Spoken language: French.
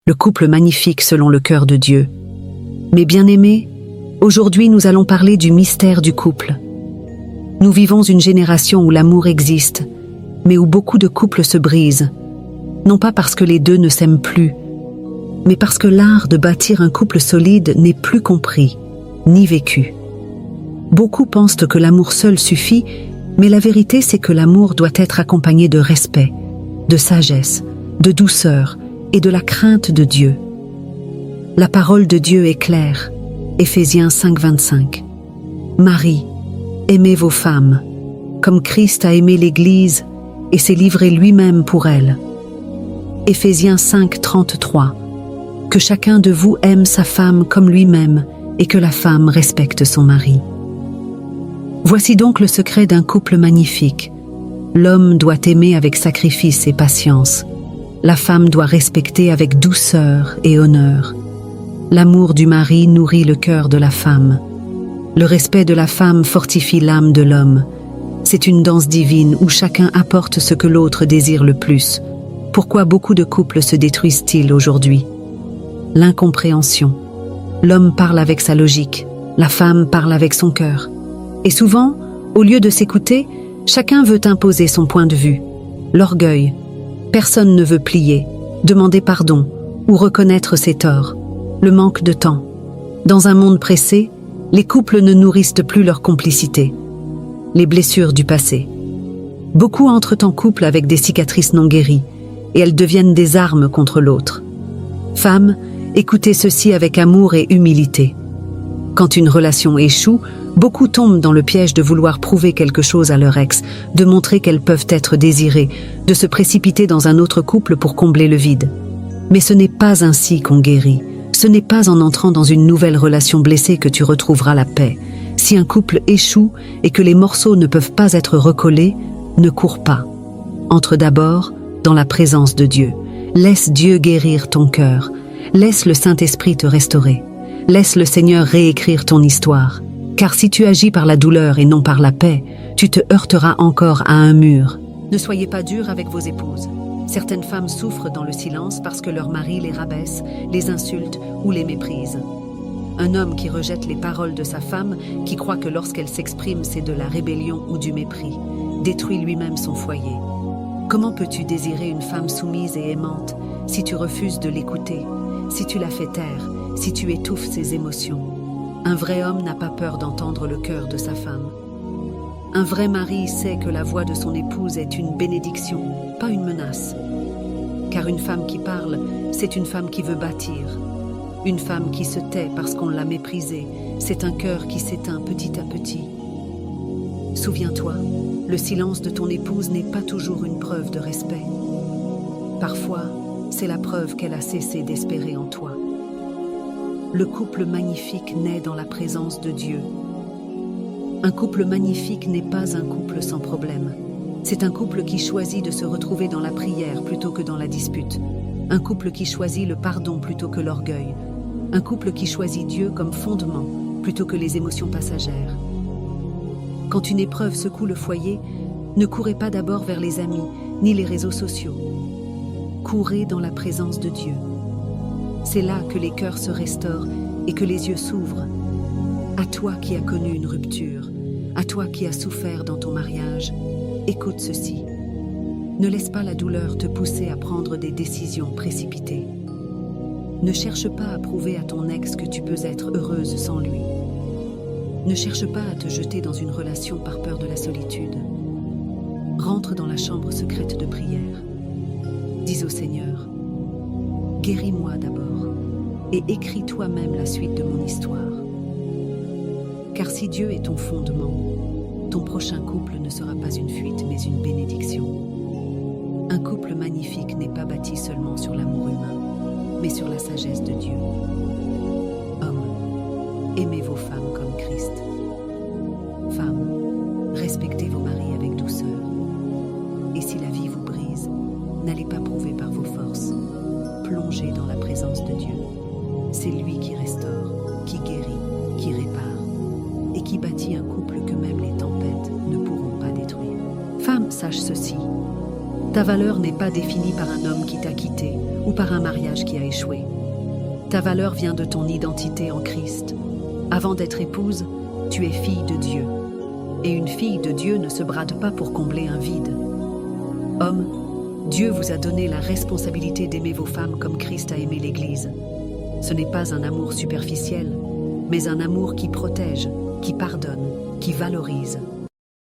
le couple magnifique selon le cœur de Dieu. Mes bien-aimés, aujourd'hui nous allons parler du mystère du couple. Nous vivons une génération où l'amour existe, mais où beaucoup de couples se brisent, non pas parce que les deux ne s'aiment plus, mais parce que l'art de bâtir un couple solide n'est plus compris, ni vécu. Beaucoup pensent que l'amour seul suffit, mais la vérité c'est que l'amour doit être accompagné de respect, de sagesse, de douceur et de la crainte de Dieu. La parole de Dieu est claire. Éphésiens 5,25. Marie, aimez vos femmes, comme Christ a aimé l'Église et s'est livré lui-même pour elle. Éphésiens 5,33. Que chacun de vous aime sa femme comme lui-même et que la femme respecte son mari. Voici donc le secret d'un couple magnifique. L'homme doit aimer avec sacrifice et patience. La femme doit respecter avec douceur et honneur. L'amour du mari nourrit le cœur de la femme. Le respect de la femme fortifie l'âme de l'homme. C'est une danse divine où chacun apporte ce que l'autre désire le plus. Pourquoi beaucoup de couples se détruisent-ils aujourd'hui? L'incompréhension. L'homme parle avec sa logique, la femme parle avec son cœur. Et souvent, au lieu de s'écouter, chacun veut imposer son point de vue. L'orgueil. Personne ne veut plier, demander pardon ou reconnaître ses torts. Le manque de temps. Dans un monde pressé, les couples ne nourrissent plus leur complicité. Les blessures du passé. Beaucoup entrent en couple avec des cicatrices non guéries, et elles deviennent des armes contre l'autre. Femmes, écoutez ceci avec amour et humilité. Quand une relation échoue, beaucoup tombent dans le piège de vouloir prouver quelque chose à leur ex, de montrer qu'elles peuvent être désirées, de se précipiter dans un autre couple pour combler le vide. Mais ce n'est pas ainsi qu'on guérit. Ce n'est pas en entrant dans une nouvelle relation blessée que tu retrouveras la paix. Si un couple échoue et que les morceaux ne peuvent pas être recollés, ne cours pas. Entre d'abord dans la présence de Dieu. Laisse Dieu guérir ton cœur. Laisse le Saint-Esprit te restaurer. Laisse le Seigneur réécrire ton histoire. Car si tu agis par la douleur et non par la paix, tu te heurteras encore à un mur. Ne soyez pas durs avec vos épouses. Certaines femmes souffrent dans le silence parce que leur mari les rabaisse, les insulte ou les méprise. Un homme qui rejette les paroles de sa femme, qui croit que lorsqu'elle s'exprime c'est de la rébellion ou du mépris, détruit lui-même son foyer. Comment peux-tu désirer une femme soumise et aimante si tu refuses de l'écouter, si tu la fais taire, si tu étouffes ses émotions? Un vrai homme n'a pas peur d'entendre le cœur de sa femme. Un vrai mari sait que la voix de son épouse est une bénédiction, pas une menace. Car une femme qui parle, c'est une femme qui veut bâtir. Une femme qui se tait parce qu'on l'a méprisée, c'est un cœur qui s'éteint petit à petit. Souviens-toi, le silence de ton épouse n'est pas toujours une preuve de respect. Parfois, c'est la preuve qu'elle a cessé d'espérer en toi. Le couple magnifique naît dans la présence de Dieu. Un couple magnifique n'est pas un couple sans problème. C'est un couple qui choisit de se retrouver dans la prière plutôt que dans la dispute. Un couple qui choisit le pardon plutôt que l'orgueil. Un couple qui choisit Dieu comme fondement plutôt que les émotions passagères. Quand une épreuve secoue le foyer, ne courez pas d'abord vers les amis ni les réseaux sociaux. Courez dans la présence de Dieu. C'est là que les cœurs se restaurent et que les yeux s'ouvrent. À toi qui as connu une rupture, à toi qui as souffert dans ton mariage, écoute ceci. Ne laisse pas la douleur te pousser à prendre des décisions précipitées. Ne cherche pas à prouver à ton ex que tu peux être heureuse sans lui. Ne cherche pas à te jeter dans une relation par peur de la solitude. Rentre dans la chambre secrète de prière. Dis au Seigneur, guéris-moi d'abord et écris toi-même la suite de mon histoire. Car si Dieu est ton fondement, ton prochain couple ne sera pas une fuite mais une bénédiction. Un couple magnifique n'est pas bâti seulement sur l'amour humain, mais sur la sagesse de Dieu. Hommes, aimez vos femmes comme Christ. Femmes, respectez vos maris avec douceur. Et si la vie vous brise, n'allez pas prouver par vos forces. Plongez dans la présence de Dieu. C'est lui qui restaure, qui guérit, qui répare et qui bâtit un couple que même les tempêtes ne pourront pas détruire. Femme, sache ceci. Ta valeur n'est pas définie par un homme qui t'a quitté ou par un mariage qui a échoué. Ta valeur vient de ton identité en Christ. Avant d'être épouse, tu es fille de Dieu. Et une fille de Dieu ne se brade pas pour combler un vide. Hommes, Dieu vous a donné la responsabilité d'aimer vos femmes comme Christ a aimé l'Église. Ce n'est pas un amour superficiel, mais un amour qui protège, qui pardonne, qui valorise.